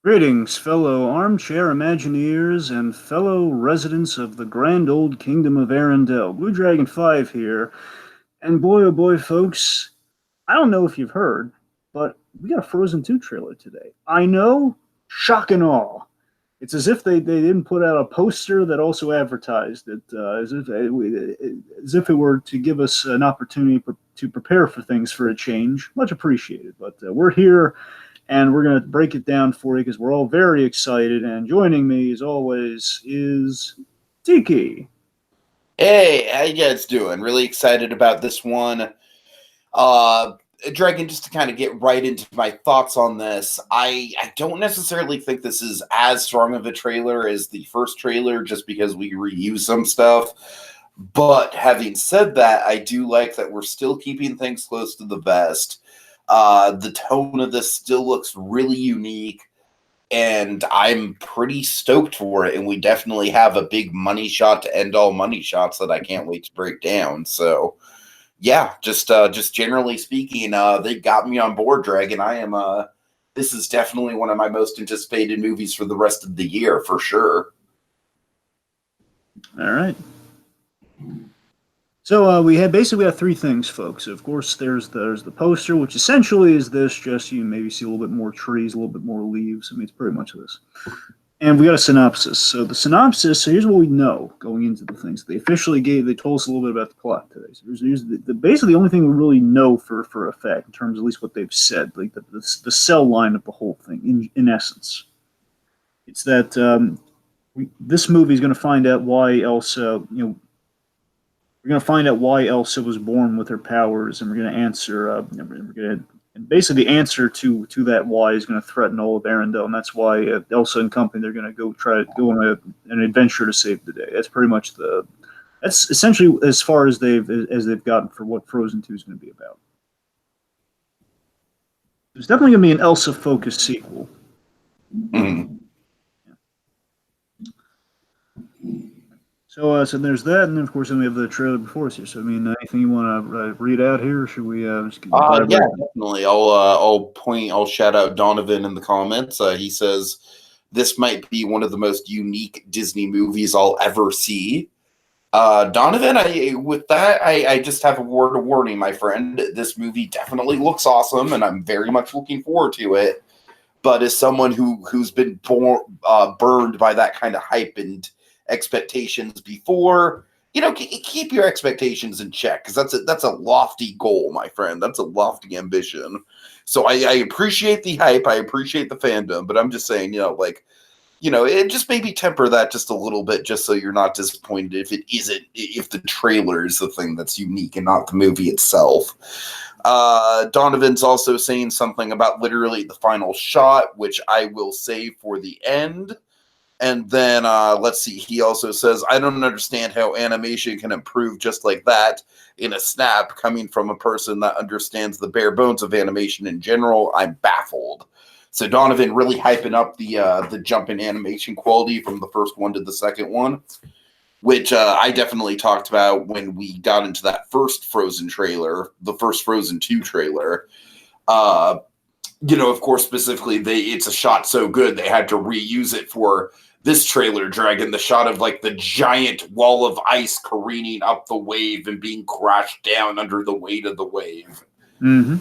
Greetings, fellow armchair Imagineers and fellow residents of the grand old kingdom of Arendelle. BlueDragonFive here. And boy, oh boy, folks, I don't know if you've heard, but we got a Frozen 2 trailer today. I know, shock and awe. It's as if they didn't put out a poster that also advertised it, as if it were to give us an opportunity to prepare for things for a change. Much appreciated. But we're here and we're going to break it down for you because we're all very excited. And joining me, as always, is Tiki. Hey, how you guys doing? Really excited about this one. Dragon, just to kind of get right into my thoughts on this, I don't necessarily think this is as strong of a trailer as the first trailer, just because we reuse some stuff. But having said that, I do like that we're still keeping things close to the vest. The tone of this still looks really unique, and I'm pretty stoked for it. And we definitely have a big money shot to end all money shots that I can't wait to break down. So, yeah, just generally speaking, they got me on board, Dragon. I am. This is definitely one of my most anticipated movies for the rest of the year, for sure. All right. So we have three things, folks. Of course, there's the poster, which essentially is this. Just you maybe see a little bit more trees, a little bit more leaves. I mean, it's pretty much this. And we got a synopsis. So the synopsis. So here's what we know going into the things they officially gave. They told us a little bit about the plot today. So here's basically the only thing we really know for a fact in terms of at least what they've said, like the cell line of the whole thing. In essence, it's that this movie is going to find out why Elsa, we're going to find out why Elsa was born with her powers, and we're going to answer. And basically, the answer to that why is going to threaten all of Arendelle, and that's why Elsa and company they're going to try to go on an adventure to save the day. That's pretty much that's essentially as far as they've gotten for what Frozen 2 is going to be about. There's definitely going to be an Elsa focused sequel. Mm-hmm. So there's that, and then of course then we have the trailer before us here. So I mean, anything you want to read out here, or should we? Yeah, definitely. I'll shout out Donovan in the comments. He says this might be one of the most unique Disney movies I'll ever see. Donovan, I just have a word of warning, my friend. This movie definitely looks awesome, and I'm very much looking forward to it. But as someone who's been burned by that kind of hype and expectations before, keep your expectations in check, because that's a lofty goal, my friend. That's a lofty ambition. So I appreciate the hype, I appreciate the fandom, but I'm just saying, it just maybe temper that just a little bit, just so you're not disappointed if the trailer is the thing that's unique and not the movie itself. Donovan's also saying something about literally the final shot, which I will save for the end. And then, let's see, he also says, I don't understand how animation can improve just like that in a snap, coming from a person that understands the bare bones of animation in general. I'm baffled. So Donovan really hyping up the jump in animation quality from the first one to the second one, which I definitely talked about when we got into that first Frozen trailer, the first Frozen 2 trailer. Of course, specifically, it's a shot so good they had to reuse it for this trailer, Dragon, the shot of like the giant wall of ice careening up the wave and being crashed down under the weight of the wave. Mm-hmm.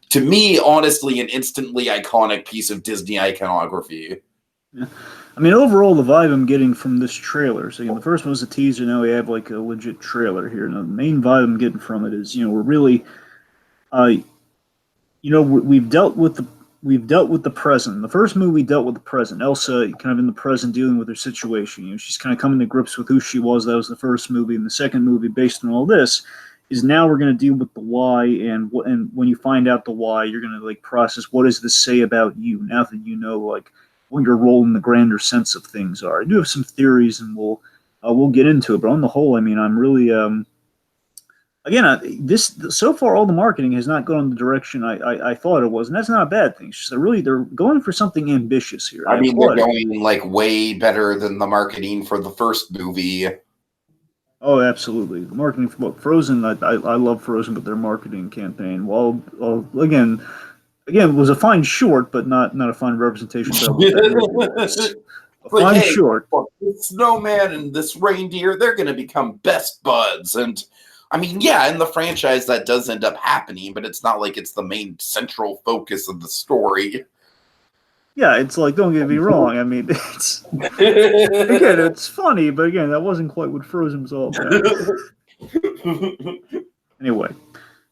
To me, honestly, an instantly iconic piece of Disney iconography. Yeah. I mean, overall, the vibe I'm getting from this trailer. So, the first one was a teaser. Now we have like a legit trailer here. Now, the main vibe I'm getting from it is, we're really, we've dealt with the present. The first movie dealt with the present. Elsa kind of in the present dealing with her situation. She's kind of coming to grips with who she was. That was the first movie. And the second movie, based on all this, is now we're going to deal with the why. And when you find out the why, you're going to process, what does this say about you now that you know what your role in the grander sense of things are. I do have some theories, and we'll get into it. But on the whole, I mean, I'm really this so far all the marketing has not gone in the direction I thought it was, and that's not a bad thing. So they're going for something ambitious here. I mean, they're going way better than the marketing for the first movie. Oh, absolutely. The marketing for Frozen, I love Frozen, but their marketing campaign, again, again, it was a fine short, but not a fine representation of what that movie was. A like, fine hey, short. look, this snowman and this reindeer, they're going to become best buds. And I mean, yeah, in the franchise that does end up happening, but it's not like it's the main central focus of the story. Yeah, it's like, don't get me wrong. I mean, it's again, it's funny, but again, that wasn't quite what Frozen was all about. Anyway,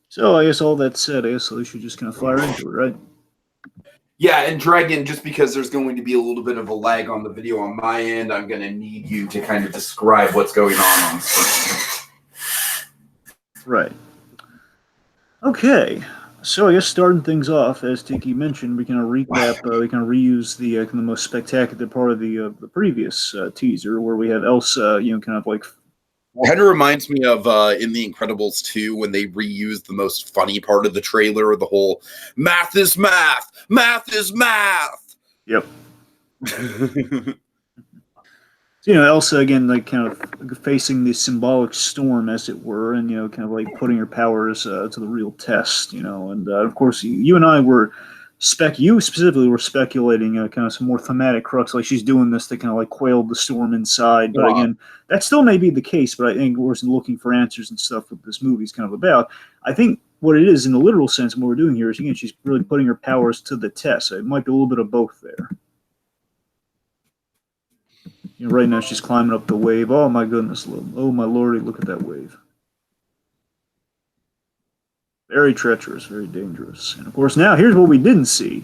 so I guess all that said, I guess we should just kind of fire into it, right? Yeah, and Dragon, just because there's going to be a little bit of a lag on the video on my end, I'm going to need you to kind of describe what's going on screen. Right. Okay. So I guess starting things off, as Tiki mentioned, we kind of recap, we kind of reuse the kind of most spectacular part of the previous teaser, where we have Elsa, kind of like. Kind of reminds me of in The Incredibles 2 when they reused the most funny part of the trailer, the whole math is math, math is math. Yep. So, Elsa again, like kind of facing the symbolic storm, as it were, and kind of like putting her powers to the real test, and of course, you and I were you specifically were speculating kind of some more thematic crux, like she's doing this to kind of like quail the storm inside. But again, that still may be the case. But I think we're looking for answers and stuff what this movie's kind of about. I think what it is in the literal sense, and what we're doing here is again, she's really putting her powers to the test. So it might be a little bit of both there. Right now she's climbing up the wave. Oh my goodness, oh my lordy, look at that wave. Very treacherous, very dangerous. And of course, now here's what we didn't see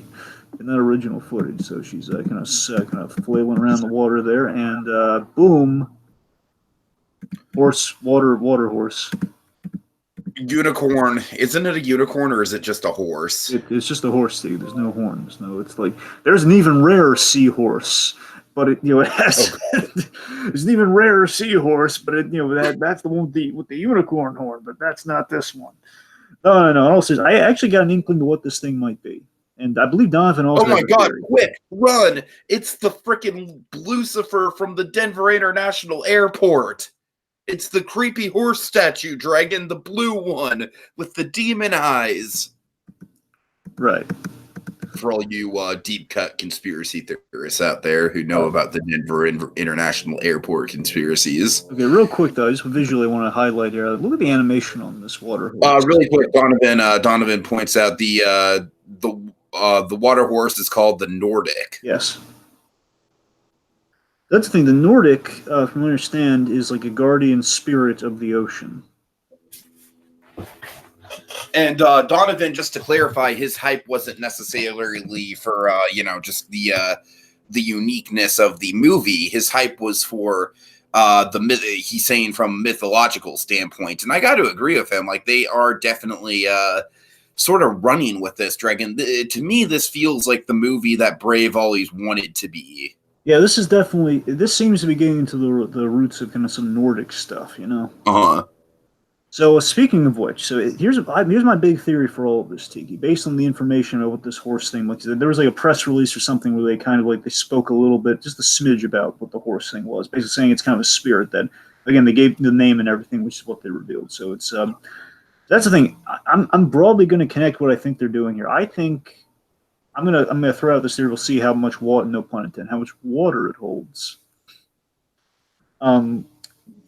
in that original footage. So she's kind of flailing around the water there, and boom, water horse. Unicorn. Isn't it a unicorn or is it just a horse? It's just a horse, Steve. There's no horns. No, it's like there's an even rarer seahorse. But it has there's an even rarer seahorse, but that's the one with the unicorn horn, but that's not this one. No. Also, I actually got an inkling to what this thing might be, and I believe Donovan also. Oh my God! Quick, run! It's the freaking Lucifer from the Denver International Airport. It's the creepy horse statue, Dragon, the blue one with the demon eyes. Right. For all you deep cut conspiracy theorists out there who know about the Denver International Airport conspiracies. Okay, real quick though, I just visually want to highlight here. Look at the animation on this water horse. Really quick, Donovan points out the water horse is called the Nordic. Yes. That's the thing. The Nordic, from what I understand, is like a guardian spirit of the ocean. And Donovan, just to clarify, his hype wasn't necessarily for just the uniqueness of the movie. His hype was for he's saying from mythological standpoint, and I got to agree with him. Like they are definitely sort of running with this Dragon. To me, this feels like the movie that Brave always wanted to be. Yeah, this seems to be getting into the roots of kind of some Nordic stuff, Uh-huh. So speaking of which, so here's my big theory for all of this, Tiki. Based on the information about what this horse thing looks like, there was like a press release or something where they kind of like they spoke a little bit, just a smidge about what the horse thing was, basically saying it's kind of a spirit that, again, they gave the name and everything, which is what they revealed. So it's that's the thing. I'm broadly going to connect what I think they're doing here. I think I'm gonna throw out this theory. We'll see how much water, no pun intended, how much water it holds.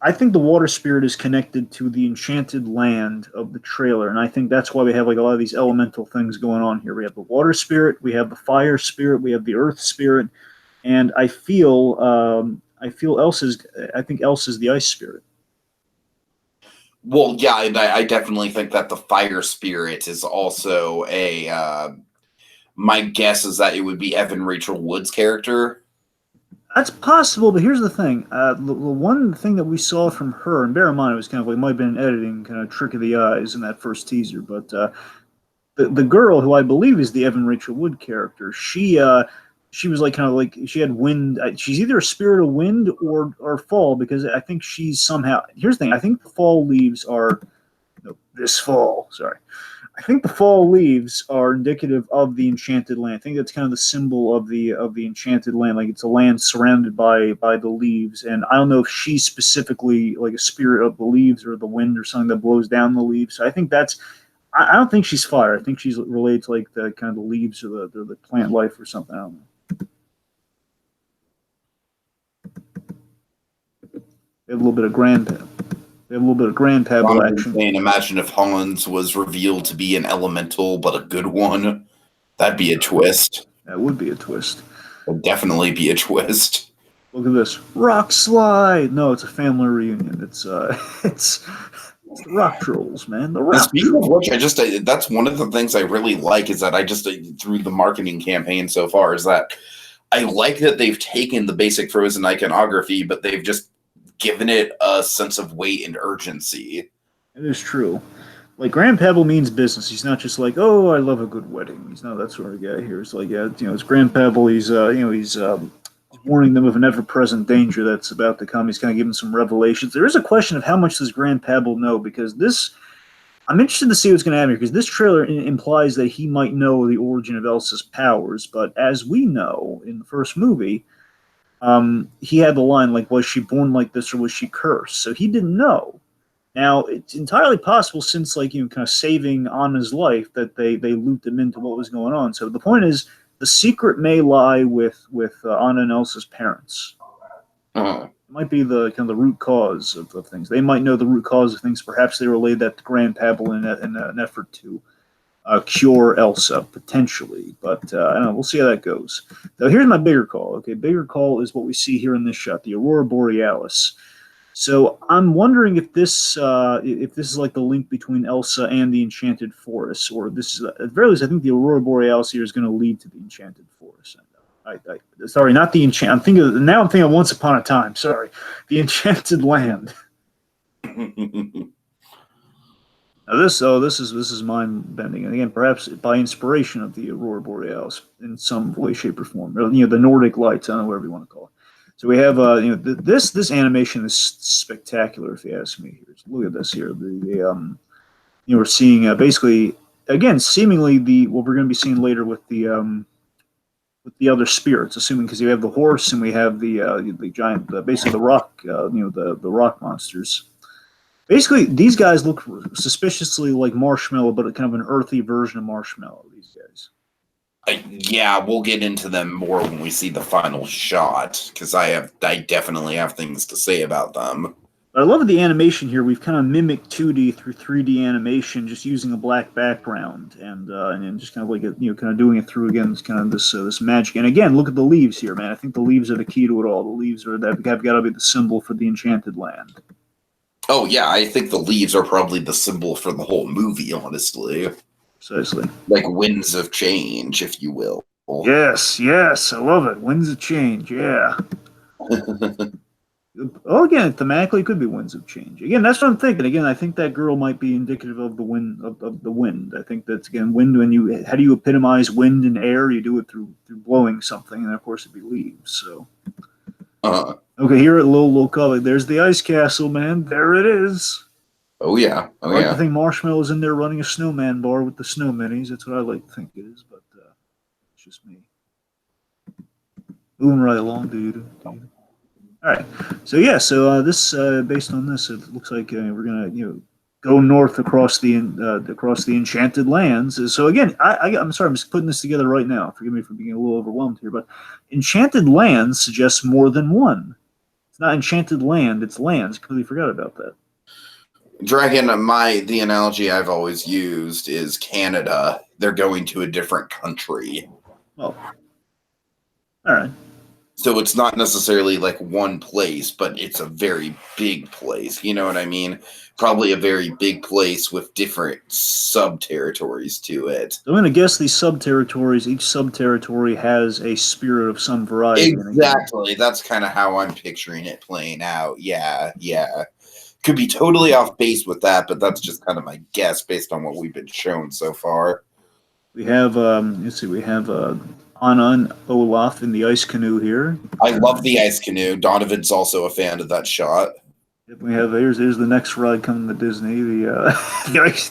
I think the water spirit is connected to the enchanted land of the trailer, and I think that's why we have like a lot of these elemental things going on here. We have the water spirit, we have the fire spirit, we have the earth spirit, and I feel Elsa's the ice spirit. Well, yeah, I definitely think that the fire spirit is also a. My guess is that it would be Evan Rachel Wood's character. That's possible, but here's the thing. The one thing that we saw from her, and bear in mind, it was kind of like, might have been an editing kind of trick of the eyes in that first teaser, but the girl, who I believe is the Evan Rachel Wood character, she was like kind of like, she had wind. She's either a spirit of wind or fall, because I think she's somehow, here's the thing, I think the fall leaves are, this fall, sorry. I think the fall leaves are indicative of the enchanted land. I think that's kind of the symbol of the enchanted land. Like it's a land surrounded by the leaves. And I don't know if she's specifically like a spirit of the leaves or the wind or something that blows down the leaves. So I think I don't think she's fire. I think she's related to like the kind of the leaves or the plant life or something. I don't know. They have a little bit of grandpabble action. Imagine if Hans was revealed to be an elemental, but a good one. That'd be a twist. That would be a twist. Would definitely be a twist. Look at this rock slide. No, it's a family reunion. It's it's the rock trolls, man. The rock. Speaking of which, that's one of the things I really like is that through the marketing campaign so far is that I like that they've taken the basic Frozen iconography, but they've just given it a sense of weight and urgency. It is true. Like Grandpabble means business. He's not just like, oh, I love a good wedding. He's not that sort of guy here. It's like, yeah, it's Grandpabble. He's warning them of an ever-present danger that's about to come. He's kind of giving some revelations. There is a question of how much does Grandpabble know, because I'm interested to see what's going to happen here, because this trailer implies that he might know the origin of Elsa's powers, but as we know in the first movie, he had the line like, was she born like this or was she cursed? So he didn't know. Now, it's entirely possible, since kind of saving Anna's life, that they looped him into what was going on. So the point is, the secret may lie with Anna and Elsa's parents. Uh-huh. It might be the kind of the root cause of things. They might know the root cause of things. Perhaps they relayed that to Grandpabble in an effort to cure Elsa, potentially. But I don't know. We'll see how that goes. Now, here's my bigger call. Okay, bigger call is what we see here in this shot, the Aurora Borealis. So I'm wondering if this is like the link between Elsa and the Enchanted Forest, or this is at the very least, I think the Aurora Borealis here is going to lead to the Enchanted Forest. Sorry, not the Enchant. I'm thinking of Once Upon a Time. Sorry, the Enchanted Land. Now this is mind bending, and again, perhaps by inspiration of the Aurora Borealis in some way, shape, or form. Or, the Nordic Lights. I don't know, whatever you want to call it. So we have this animation is spectacular, if you ask me. Look at this here. We're seeing basically, again, seemingly what we're going to be seeing later with the other spirits, assuming, because you have the horse and we have the giant, basically the rock, the rock monsters. Basically, these guys look suspiciously like Marshmallow, but kind of an earthy version of Marshmallow. These guys. Yeah, we'll get into them more when we see the final shot, because I definitely have things to say about them. I love the animation here. We've kind of mimicked 2D through 3D animation, just using a black background and just kind of like kind of doing it through again. This kind of this magic. And again, look at the leaves here, man. I think the leaves are the key to it all. The leaves have got to be the symbol for the Enchanted Land. Oh yeah, I think the leaves are probably the symbol for the whole movie, honestly. Precisely. Like winds of change, if you will. Yes, I love it. Winds of change, yeah. Oh, again, thematically, it could be winds of change. Again, that's what I'm thinking. Again, I think that girl might be indicative of the wind. Of the wind. I think that's, again, wind. How do you epitomize wind and air? You do it through blowing something, and of course, it'd be leaves. So. Okay, here at Little Color, there's the ice castle, man. There it is. Oh yeah, I think Marshmallow's in there running a snowman bar with the snow minis. That's what I like to think it is, but it's just me. Moving right along, dude. All right, so yeah, this based on this, it looks like we're gonna go north across the Enchanted Lands. So again, I'm sorry, I'm just putting this together right now. Forgive me for being a little overwhelmed here, but Enchanted Lands suggests more than one. It's not Enchanted Land; it's lands. Completely forgot about that. Dragon, the analogy I've always used is Canada. They're going to a different country. Oh, all right. So it's not necessarily like one place, but it's a very big place. You know what I mean? Probably a very big place with different sub-territories to it. I'm going to guess these sub-territories, each sub-territory has a spirit of some variety. Exactly. That's kind of how I'm picturing it playing out. Yeah. Could be totally off base with that, but that's just kind of my guess based on what we've been shown so far. We have, we have Anna and Olaf in the ice canoe here. I love the ice canoe. Donovan's also a fan of that shot. We have here's the next ride coming to Disney. The ice.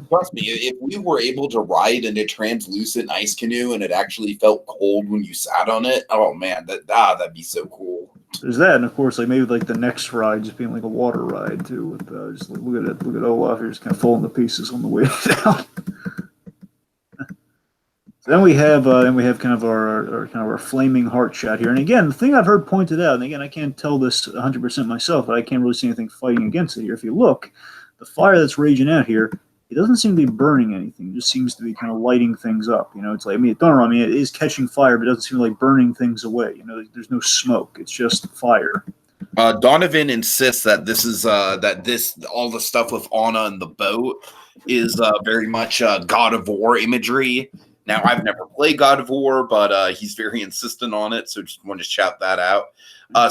Trust me, if we were able to ride in a translucent ice canoe and it actually felt cold when you sat on it, oh man, that'd be so cool. There's that, and of course, like maybe like the next ride just being like a water ride too. With just look at it, look at Olaf here, just kind of falling to pieces on the way down. So then we have kind of our flaming heart shot here, and again, the thing I've heard pointed out, and again, I can't tell this 100% myself, but I can't really see anything fighting against it here. If you look, the fire that's raging out here, it doesn't seem to be burning anything. It just seems to be kind of lighting things up. You know, it's like, I mean, don't know, I mean, it is catching fire, but it doesn't seem like burning things away. You know, there's no smoke. It's just fire. Donovan insists that this is all the stuff with Anna and the boat is very much God of War imagery. Now, I've never played God of War, but he's very insistent on it, so just want to shout that out.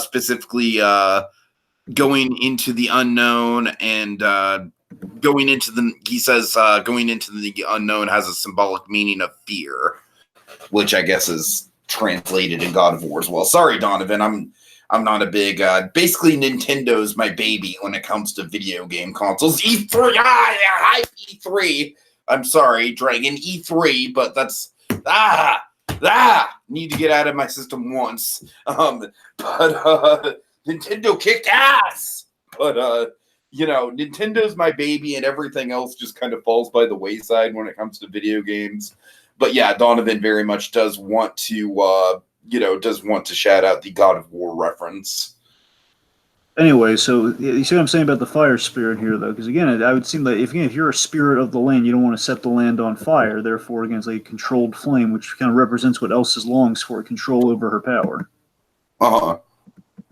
Specifically, going into the unknown and going into the unknown has a symbolic meaning of fear, which I guess is translated in God of War as well. Sorry, Donovan, I'm not a big. Basically, Nintendo's my baby when it comes to video game consoles. E3, hi E3. I'm sorry, Dragon E3, but that's need to get out of my system once. But Nintendo kicked ass. But you know, Nintendo's my baby, and everything else just kind of falls by the wayside when it comes to video games. But yeah, Donovan very much does want to shout out the God of War reference. Anyway, so you see what I'm saying about the fire spirit here, though? Because again, I would seem that if you're a spirit of the land, you don't want to set the land on fire. Therefore, again, it's like a controlled flame, which kind of represents what Elsa longs for: control over her power.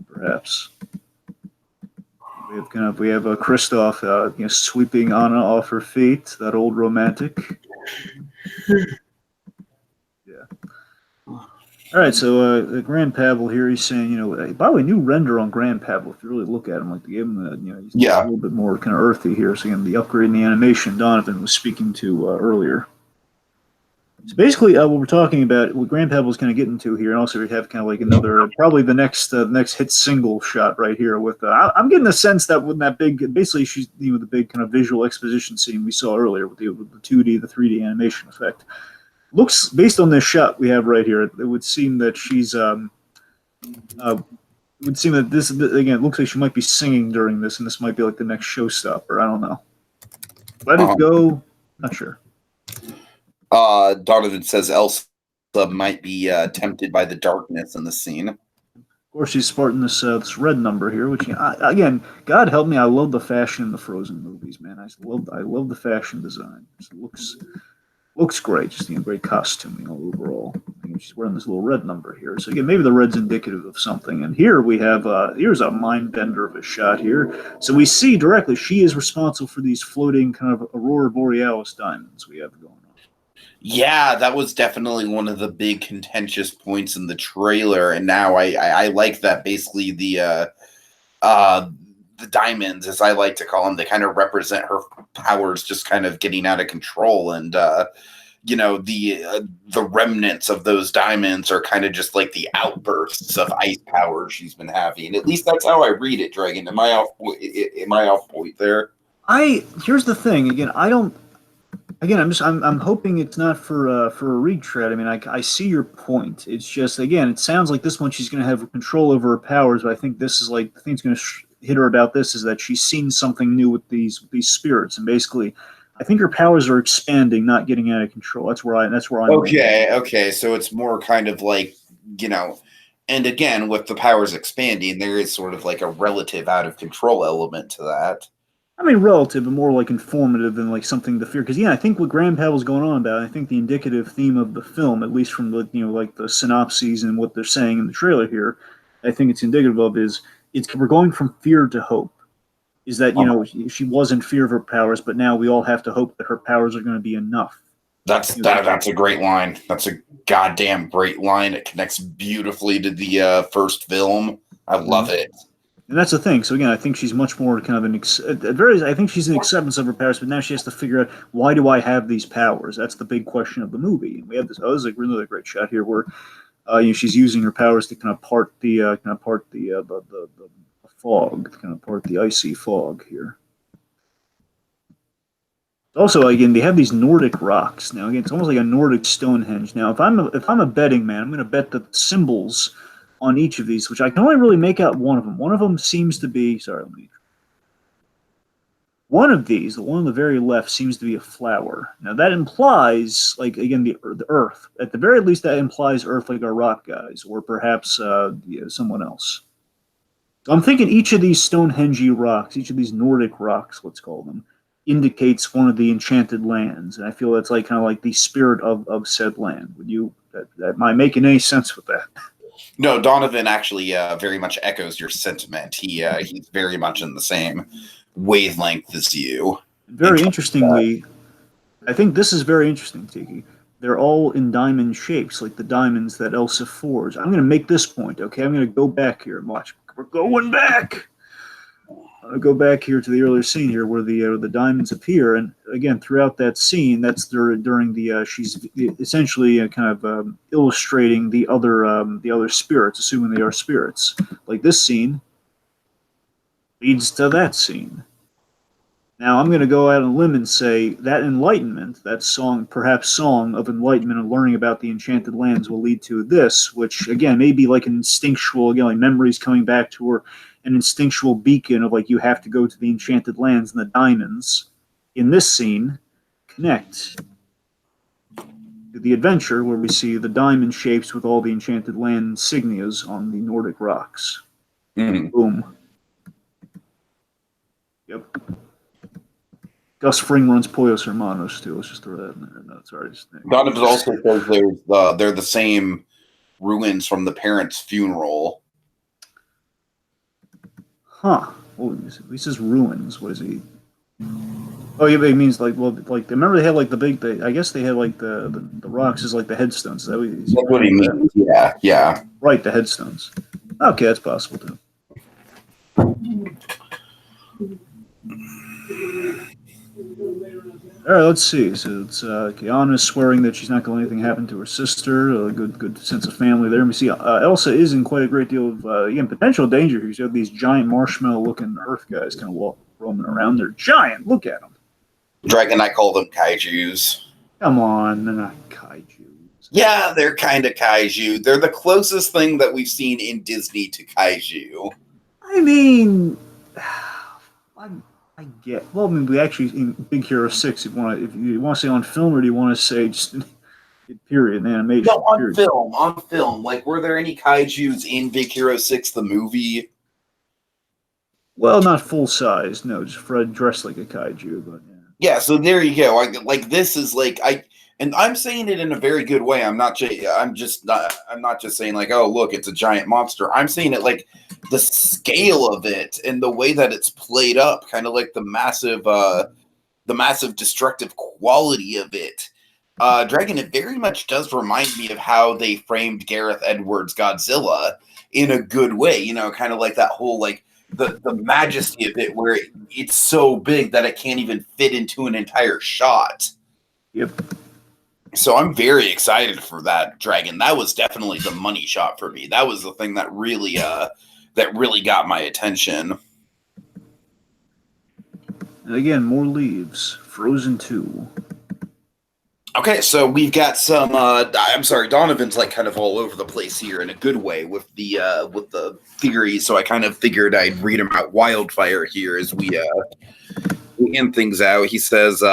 Perhaps. We have Kristoff, sweeping Anna off her feet. That old romantic. All right, so the Grand Pavel here, he's saying, by the way, new render on Grand Pavel. If you really look at him, like they gave him he's a little bit more kind of earthy here. So again, the upgrade in the animation Donovan was speaking to earlier. So basically, what we're talking about, what Grand Pavel's kind of getting to here, and also we have kind of like another, probably the next hit single shot right here. With I'm getting the sense that when that big, basically she's the big kind of visual exposition scene we saw earlier with the 2D, the 3D animation effect. Looks, based on this shot we have right here, it would seem that she's it would seem that this, again, it looks like she might be singing during this, and this might be like the next showstopper. I don't know. Let it go. Not sure. Donovan says Elsa might be tempted by the darkness in the scene. Of course, she's sporting this red number here, which again, God help me, I love the fashion in the Frozen movies, man. I love the fashion design. It looks great, just great costuming overall. She's wearing this little red number here. So again, maybe the red's indicative of something. And here we have, here's a mind bender of a shot here. So we see directly she is responsible for these floating kind of Aurora Borealis diamonds we have going on. Yeah, that was definitely one of the big contentious points in the trailer. And now I like that basically the diamonds, as I like to call them, they kind of represent her powers just kind of getting out of control. And the remnants of those diamonds are kind of just like the outbursts of ice power she's been having. At least that's how I read it, Dragon. Am I off point there? Here's the thing. I'm hoping it's not for a retread. I mean, I see your point. It's just, again, it sounds like this one she's going to have control over her powers, but I think this is like the thing's going to hit her about this is that she's seen something new with these spirits, and basically, I think her powers are expanding, not getting out of control. That's where I'm. Okay. So it's more kind of like, and again, with the powers expanding, there is sort of like a relative out of control element to that. I mean, relative, but more like informative than like something to fear. Because I think what Grand Pavel's going on about, I think the indicative theme of the film, at least from the like the synopses and what they're saying in the trailer here, I think it's indicative of we're going from fear to hope. Is that she was in fear of her powers, but now we all have to hope that her powers are going to be enough. That's a great line. That's a goddamn great line. It connects beautifully to the first film. I love it. And that's the thing. So again, I think she's much more kind of I think she's an acceptance of her powers, but now she has to figure out, why do I have these powers? That's the big question of the movie. And we have this. Oh, this is a really great shot here where, she's using her powers to kind of part the fog, kind of part the icy fog here. Also, again, they have these Nordic rocks. Now, again, it's almost like a Nordic Stonehenge. Now, if I'm a betting man, I'm going to bet that the symbols on each of these, which I can only really make out one of them. One of them seems to be, one of these, the one on the very left, seems to be a flower. Now that implies, like, again, the Earth. At the very least, that implies Earth, like our rock guys, or perhaps someone else. So I'm thinking each of these Stonehenge rocks, each of these Nordic rocks, let's call them, indicates one of the enchanted lands, and I feel that's like kind of like the spirit of said land. Would you? That am I making any sense with that? No, Donovan actually very much echoes your sentiment. He's very much in the same wavelength as you. Very interestingly, I think this is very interesting, Tiki. They're all in diamond shapes, like the diamonds that Elsa forged. I'm going to make this point, okay? I'm going to go back here and watch. We're going back. I'll go back here to the earlier scene here where the diamonds appear, and again throughout that scene, that's during the she's essentially kind of illustrating the other spirits, assuming they are spirits. Like this scene leads to that scene. Now I'm going to go out on a limb and say that enlightenment, that song, perhaps song of enlightenment and learning about the enchanted lands, will lead to this, which again may be like an instinctual, again, like memories coming back to her, an instinctual beacon of like you have to go to the enchanted lands, and the diamonds in this scene connect to the adventure where we see the diamond shapes with all the enchanted land insignias on the Nordic rocks. Mm-hmm. Boom. Yep. Gus Fring runs Pollos Hermanos too. Let's just throw that in there. No, sorry. Donovan also says they're the same ruins from the parents' funeral. Huh. Well, he says ruins. What is he? Oh, yeah, but it means like, well, like remember they had like the big. I guess they had like the rocks is like the headstones. Is that what he means? Yeah, yeah. Right, the headstones. Okay, that's possible too. All right, let's see. So it's Kiana swearing that she's not going to let anything happen to her sister. A good sense of family there. And we see Elsa is in quite a great deal of again potential danger here. You have these giant marshmallow-looking Earth guys kind of roaming around. They're giant. Look at them. Dragon, I call them kaijus. Come on, they're not kaijus. Yeah, they're kind of kaiju. They're the closest thing that we've seen in Disney to kaiju. I mean, I get. Well, I mean, we actually in Big Hero 6. If you want to say on film, or do you want to say just period animation? No, on period. film. On film. Like, were there any kaijus in Big Hero 6, the movie? Well, not full size. No, just Fred dressed like a kaiju. But yeah. So there you go. Like this is like and I'm saying it in a very good way. I'm not just saying like, oh look, it's a giant monster. I'm saying it like the scale of it and the way that it's played up, kind of like the massive destructive quality of it. Dragon, it very much does remind me of how they framed Gareth Edwards' Godzilla in a good way. You know, kind of like that whole like the majesty of it, where it's so big that it can't even fit into an entire shot. Yep. So I'm very excited for that, Dragon. That was definitely the money shot for me. That was the thing that really got my attention. And again, more leaves. Frozen 2. Okay, so we've got some. I'm sorry, Donovan's like kind of all over the place here in a good way with the theories. So I kind of figured I'd read him out wildfire here as we end things out. He says,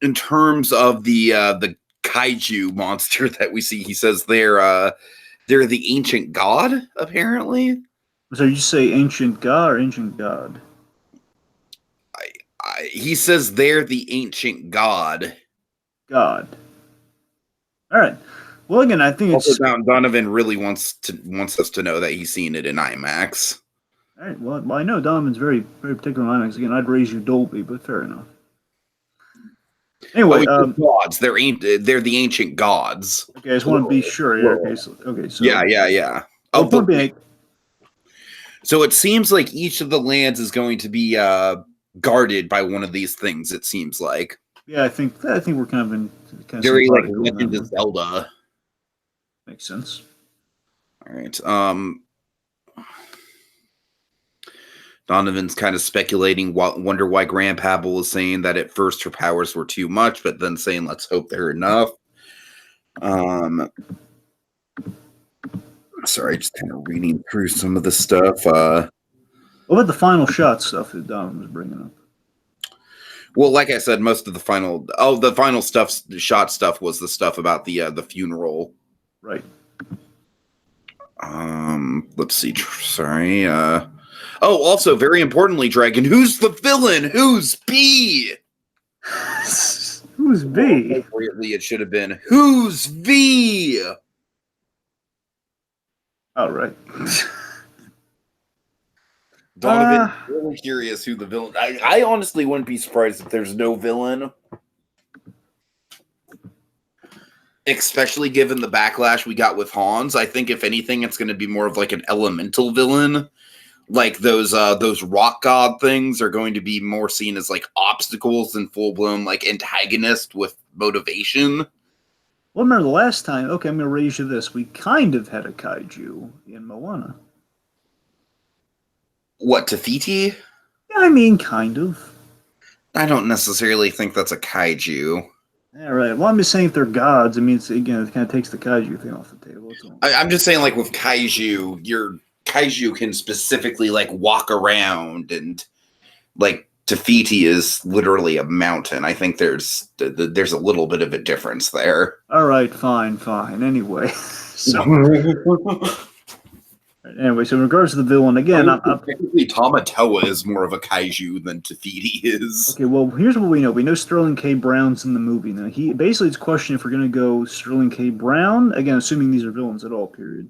in terms of the kaiju monster that we see, he says they're the ancient god, apparently. So you say ancient god or ancient god? He says they're the ancient god. God. All right. Well, again, I think also, Donovan really wants us to know that he's seen it in IMAX. All right. Well, I know Donovan's very particular on IMAX. Again, I'd raise you Dolby, but fair enough. Anyway, gods. They're the ancient gods. Okay, I just want to be sure. Yeah, okay, so yeah. So it seems like each of the lands is going to be guarded by one of these things. It seems like. Yeah, I think we're kind of in very like Legend of Zelda. Makes sense. All right. Donovan's kind of speculating. Wonder why Grandpabble is saying that at first her powers were too much, but then saying let's hope they're enough. Sorry, just kind of reading through some of the stuff. What about the final shot stuff that Don was bringing up? Well, like I said, most of the final shot stuff was the stuff about the funeral. Right. Let's see. Sorry. Also, very importantly, Dragon, who's the villain? Who's B? Who's B? Well, appropriately, it should have been who's V? Oh, right. Donovan, really curious who the villain. I honestly wouldn't be surprised if there's no villain. Especially given the backlash we got with Hans. I think if anything, it's going to be more of like an elemental villain. Like those rock god things are going to be more seen as like obstacles than full-blown like antagonist with motivation. Well, remember the last time, okay, I'm going to raise you this. We kind of had a kaiju in Moana. What, Tafiti? Yeah, I mean, kind of. I don't necessarily think that's a kaiju. Yeah, right. Well, I'm just saying if they're gods, I mean, it's, again, it kind of takes the kaiju thing off the table. I'm just saying, like, with kaiju, your kaiju can specifically, like, walk around, and, like, Tafiti is literally a mountain. I think there's a little bit of a difference there. All right, fine. Anyway, so in regards to the villain, again, technically Tamatoa is more of a kaiju than Tafiti is. Okay, well, here's what we know. We know Sterling K. Brown's in the movie. Now, it's a question if we're going to go Sterling K. Brown, again, assuming these are villains at all, period.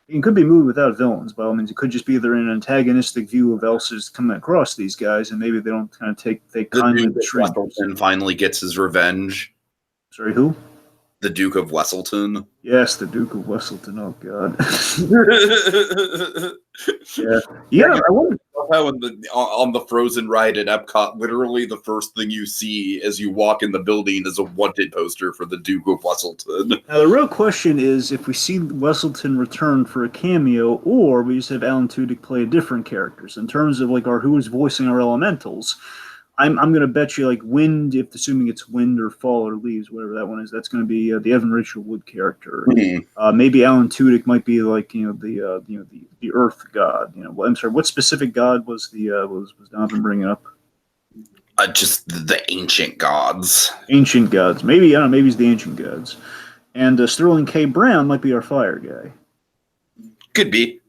It could be a movie without villains, by all means. It could just be they're in an antagonistic view of Elsa's coming across these guys, and maybe they don't kind of take kindly to strangers. Wesselton finally gets his revenge. Sorry, who? The Duke of Wesselton. Yes, the Duke of Wesselton. Oh, God. Yeah. I wonder how on the Frozen ride at Epcot, literally the first thing you see as you walk in the building is a wanted poster for the Duke of Wesselton. Now, the real question is if we see Wesselton return for a cameo, or we just have Alan Tudyk play a different character. So in terms of like who is voicing our elementals, I'm going to bet you like Wind, if assuming it's Wind or Fall or Leaves, whatever that one is, that's going to be the Evan Rachel Wood character. Mm-hmm. Maybe Alan Tudyk might be like the Earth God. I'm sorry, what specific god was was Donovan bringing up? Just the ancient gods. Ancient gods. Maybe I don't know. Maybe it's the ancient gods. And Sterling K. Brown might be our fire guy. Could be.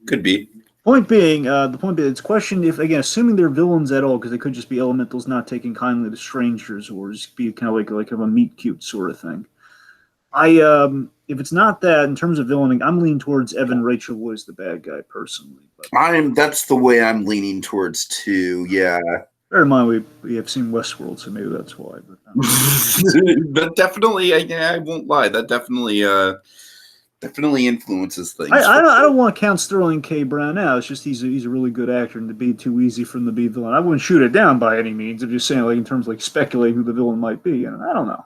Point being, it's questioned if, again, assuming they're villains at all, because they could just be elementals not taking kindly to strangers, or just be kind of like a meet cute sort of thing. If it's not that, in terms of villaining, I'm leaning towards Evan Rachel Wood as the bad guy personally. But that's the way I'm leaning towards too. Yeah. Bear in mind, we have seen Westworld, so maybe that's why. But that definitely, I won't lie. That definitely influences things. I don't want to count Sterling K. Brown out. It's just he's a really good actor, and to be too easy for him to be villain. I wouldn't shoot it down by any means. I'm just saying, like in terms of like speculating who the villain might be. And I don't know.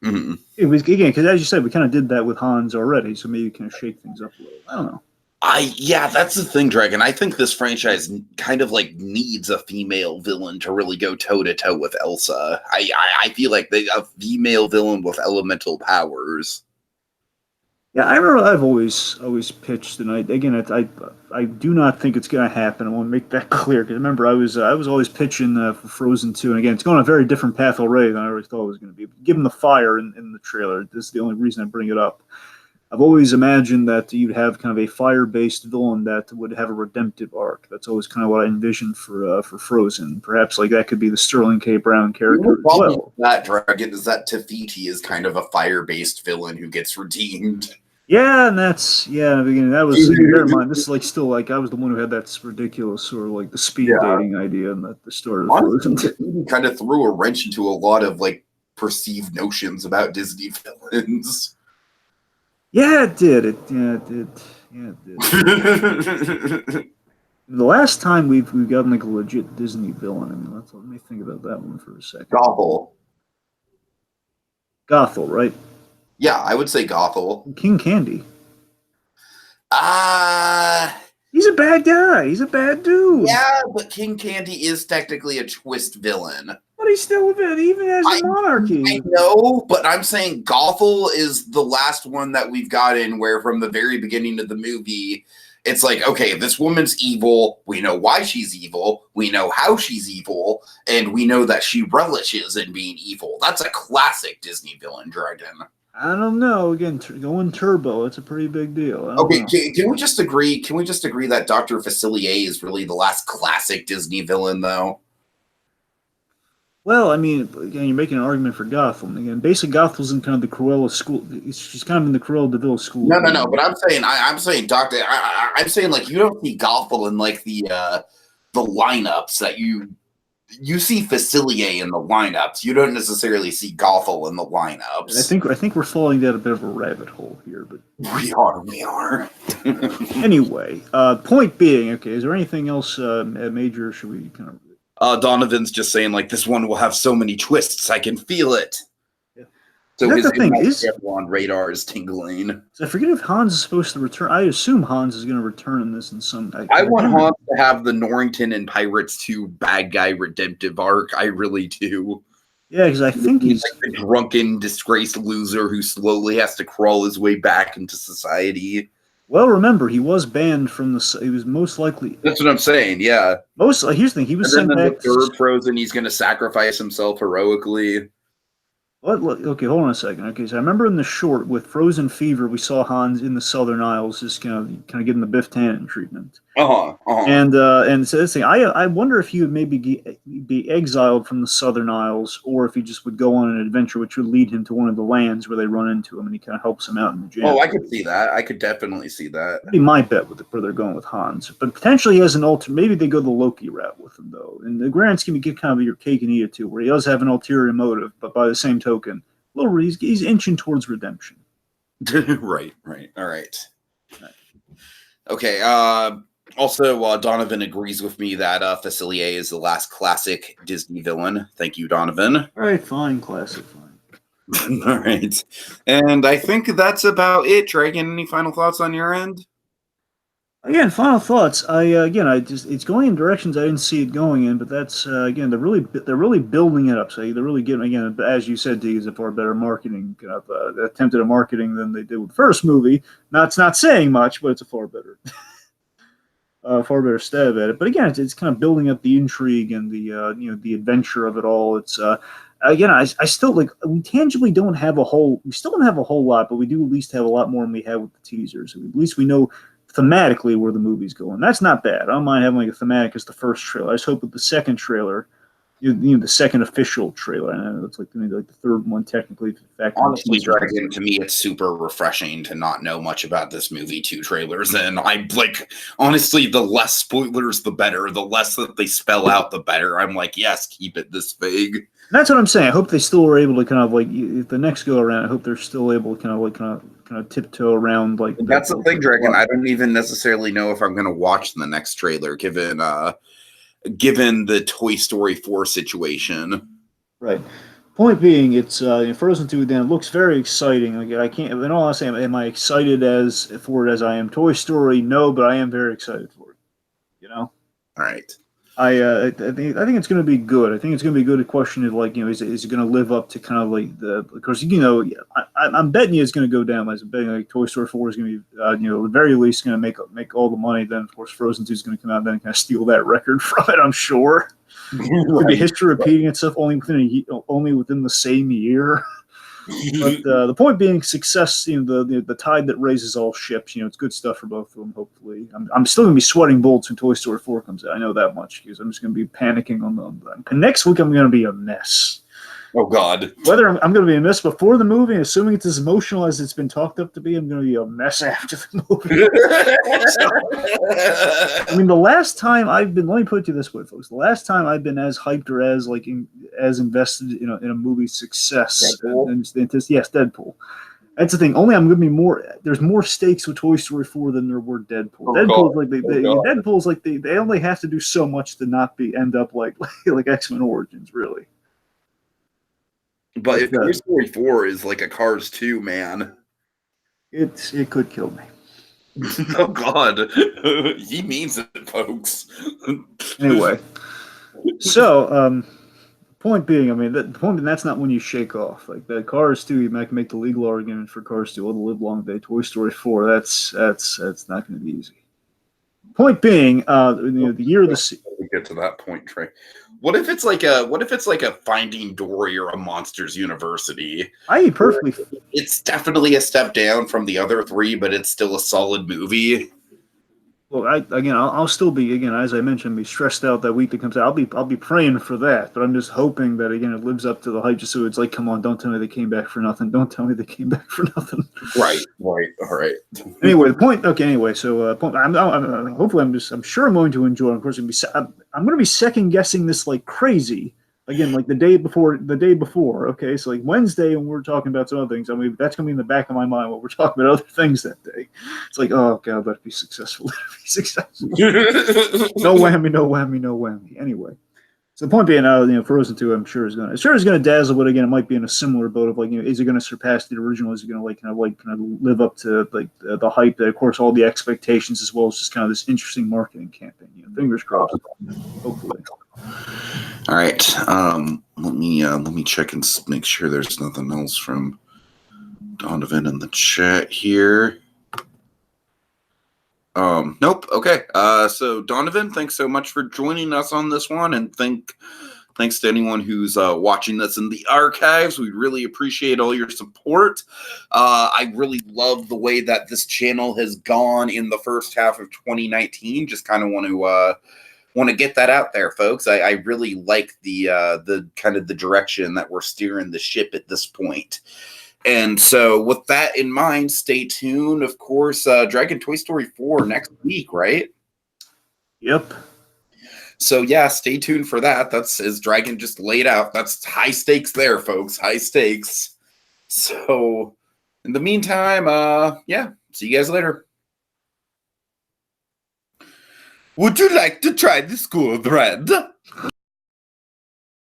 Mm-hmm. Again, because as you said, we kind of did that with Hans already, so maybe you can shake things up a little. I don't know. That's the thing, Dragon. I think this franchise kind of like needs a female villain to really go toe to toe with Elsa. I feel like a female villain with elemental powers. Yeah, I remember I've always pitched, and I do not think it's going to happen. I want to make that clear because remember I was always pitching for Frozen 2, and again it's going a very different path already than I always thought it was going to be. Given the fire in the trailer, this is the only reason I bring it up. I've always imagined that you'd have kind of a fire-based villain that would have a redemptive arc. That's always kind of what I envisioned for Frozen. Perhaps like that could be the Sterling K. Brown character as well. That Dragon is that Tafiti is kind of a fire-based villain who gets redeemed. Yeah, and that was bear in mind. This is like still like I was the one who had that ridiculous sort of like the speed dating idea and at the start of Frozen. Tafiti kind of threw a wrench into a lot of like perceived notions about Disney villains. Yeah, it did. It did. The last time we've gotten like a legit Disney villain. I mean, let me think about that one for a second. Gothel, right? Yeah, I would say Gothel. King Candy. He's a bad guy. He's a bad dude. Yeah, but King Candy is technically a twist villain. But Everybody's still with it, even as a monarchy. I know, but I'm saying Gothel is the last one that we've gotten where from the very beginning of the movie, it's like, okay, this woman's evil. We know why she's evil. We know how she's evil. And we know that she relishes in being evil. That's a classic Disney villain, Dragon. I don't know. Again, going turbo, it's a pretty big deal. Okay, can we just agree? Can we just agree that Dr. Facilier is really the last classic Disney villain, though? Well, I mean, again, you're making an argument for Gothel. Again, basically, Gothel's in kind of the Cruella school. She's kind of in the Cruella de Vil school. No. But I'm saying, Doctor. I'm saying, like, you don't see Gothel in like the lineups that you see Facilier in the lineups. You don't necessarily see Gothel in the lineups. I think we're falling down a bit of a rabbit hole here, but we are. Anyway, point being, okay, is there anything else major? Should we kind of? Donovan's just saying, like, this one will have so many twists. I can feel it. Yeah. So his radar is tingling. So I forget if Hans is supposed to return. I assume Hans is going to return in this in some. I want Hans to have the Norrington and Pirates 2 bad guy redemptive arc. I really do. Yeah, because I think he's like a drunken, disgraced loser who slowly has to crawl his way back into society. Well, remember, he was banned from the. He was most likely. That's what I'm saying. Yeah. Here's the thing. He was sent back. The third Frozen, he's going to sacrifice himself heroically. What? Okay, hold on a second. Okay, so I remember in the short with Frozen Fever, we saw Hans in the Southern Isles, just kind of getting the Biff Tannen treatment. And so this thing, I wonder if he would maybe be exiled from the Southern Isles, or if he just would go on an adventure, which would lead him to one of the lands where they run into him, and he kind of helps him out in the jam. Oh, I could see that. I could definitely see that. That'd be my bet with where they're going with Hans, but potentially he has an maybe they go the Loki route with him though. In the grand scheme, you get kind of your cake and eat it too, where he does have an ulterior motive, but by the same token, he's inching towards redemption. Right. All right. Okay. Also, Donovan agrees with me that Facilier is the last classic Disney villain. Thank you, Donovan. All right, fine, classic, fine. All right. And I think that's about it. Dragon, any final thoughts on your end? Again, final thoughts. It's going in directions I didn't see it going in, but that's again they're really building it up. So they're really getting, again, as you said, T is a far better marketing attempted at marketing than they did with the first movie. Now it's not saying much, but it's a far better stab at it. But again, it's kind of building up the intrigue and the adventure of it all. It's again, I still we tangibly don't have a whole. We still don't have a whole lot, but we do at least have a lot more than we have with the teasers. At least we know thematically where the movie's going. That's not bad. I don't mind having like a thematic as the first trailer. I just hope with the second trailer, the second official trailer. I know it's like maybe like the third one technically. Honestly, Dragon, to me, it's super refreshing to not know much about this movie. 2 trailers, and I like honestly, the less spoilers, the better. The less that they spell out, the better. I'm like, yes, keep it this vague. That's what I'm saying. I hope they still are able to kind of like if the next go around. I hope they're still able to kind of tiptoe around like. That's the thing, Dragon. I don't even necessarily know if I'm going to watch the next trailer, given the Toy Story 4 situation. Right. Point being, it's Frozen 2. Then it looks very exciting. Like I can't. In all honesty, am I excited for it as I am Toy Story? No, but I am very excited for it. All right. I think it's going to be good. I think it's going to be good. A question of like is it going to live up to kind of like because I'm betting you it's going to go down. I'm betting like Toy Story 4 is going to be at the very least going to make all the money. Then of course Frozen 2 is going to come out and then kind of steal that record from it. I'm sure. Right. The history repeating itself only within the same year. But the point being, success. The tide that raises all ships. It's good stuff for both of them. Hopefully, I'm still gonna be sweating bullets when Toy Story 4 comes out. I know that much because I'm just gonna be panicking on them. Next week, I'm gonna be a mess. Oh God! Whether I'm going to be a mess before the movie, assuming it's as emotional as it's been talked up to be, I'm going to be a mess after the movie. The last time I've been, let me put it to you this way, folks. The last time I've been as hyped or as as invested in a movie's success, yes, Deadpool. That's the thing. Only I'm going to be more. There's more stakes with Toy Story 4 than there were Deadpool. Deadpool's like they only have to do so much to not end up like X-Men Origins, really. But if Toy Story 4 is like a Cars 2, man. It could kill me. Oh, God. He means it, folks. Anyway. So, point being, I mean, the point being, that's not when you shake off. Like that Cars 2, you might make the legal argument for Cars 2, or the live long day. Toy Story 4, that's not going to be easy. Point being, the year of the we get to that point, Trey. What if it's like a Finding Dory or a Monsters University? I perfectly. It's definitely a step down from the other three, but it's still a solid movie. Well, I'll still be, again, as I mentioned, be stressed out that week that comes out. I'll be praying for that, but I'm just hoping that, again, it lives up to the hype. Just so it's like, come on, don't tell me they came back for nothing. Don't tell me they came back for nothing. Right. All right. Anyway, the point. Okay. Anyway, so hopefully I'm sure I'm going to enjoy it. Of course, I'm going to be second guessing this like crazy. Again, like the day before. Okay, so like Wednesday, when we're talking about some other things, I mean, that's going to be in the back of my mind while we're talking about other things that day. It's like, oh God, let it be successful. Let it be successful. No whammy. Anyway, so the point being, Frozen 2, I'm sure is going to dazzle, but again, it might be in a similar boat of like, is it going to surpass the original? Is it going to kind of live up to like the hype? That, of course, all the expectations, as well as just kind of this interesting marketing campaign. Fingers crossed. Hopefully. All right. Let me check and make sure there's nothing else from Donovan in the chat here. Nope. Okay. So Donovan, thanks so much for joining us on this one, and thanks to anyone who's watching this in the archives. We really appreciate all your support. I really love the way that this channel has gone in the first half of 2019. Just kind of want to get that out there, folks. I really like the kind of the direction that we're steering the ship at this point. And so with that in mind, stay tuned. Of course, Dragon Toy Story 4 next week, right? Yep. So yeah, stay tuned for that. That's, as Dragon just laid out, that's high stakes there, folks. High stakes. So in the meantime, yeah, see you guys later. Would you like to try the school thread?